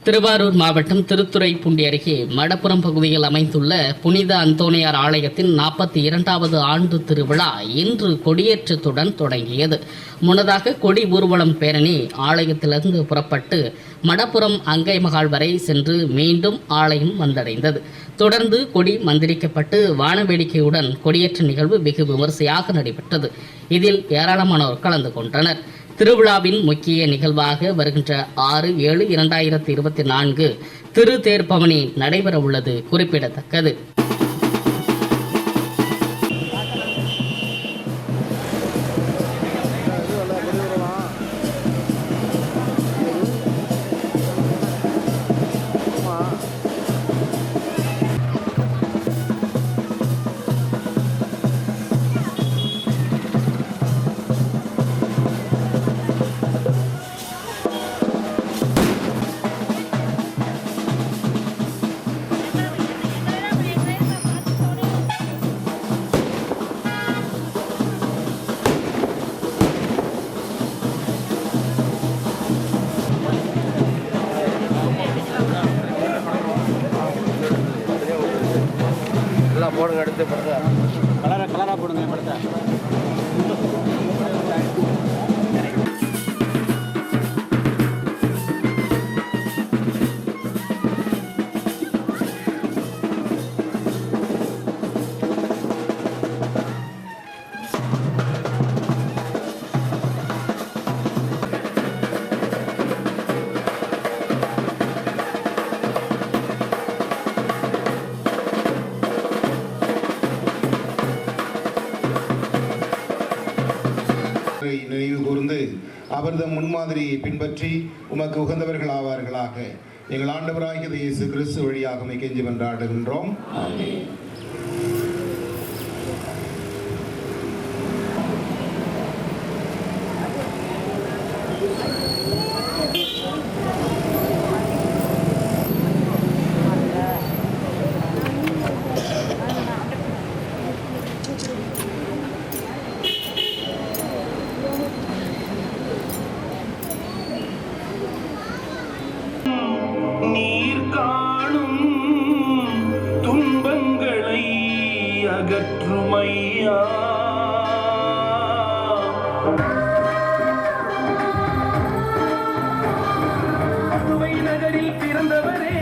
திருவாரூர் மாவட்டம் திருத்துறைப்பூண்டி அருகே மடப்புரம் பகுதியில் அமைந்துள்ள புனித அந்தோணியார் ஆலயத்தின் 42வது ஆண்டு திருவிழா இன்று கொடியேற்றத்துடன் தொடங்கியது. முன்னதாக கொடி ஊர்வலம் பேரணி ஆலயத்திலிருந்து புறப்பட்டு மடப்புரம் அங்கை மகால் வரை சென்று மீண்டும் ஆலயம் வந்தடைந்தது. தொடர்ந்து கொடி மந்திரிக்கப்பட்டு வானவேடிக்கையுடன் கொடியேற்ற நிகழ்வு வெகு விமரிசையாக நடைபெற்றது. இதில் ஏராளமானோர் கலந்து கொண்டனர். திருவிழாவின் முக்கிய நிகழ்வாக வருகின்ற 6/7/2024 திருத்தேர்பவனி நடைபெற உள்ளது குறிப்பிடத்தக்கது. போடுங்க, எடுத்து கலரா போடுங்க படத்தை. நினைவு கூர்ந்து அவர்தம் முன்மாதிரியை பின்பற்றி உமக்கு உகந்தவர்கள் ஆவார்களாக. எங்கள் ஆண்டவராகிய இயேசு கிறிஸ்து வழியாக கெஞ்சி மன்றாடுகின்றோம். அகற்றுமையா நகரில் பிறந்தவரே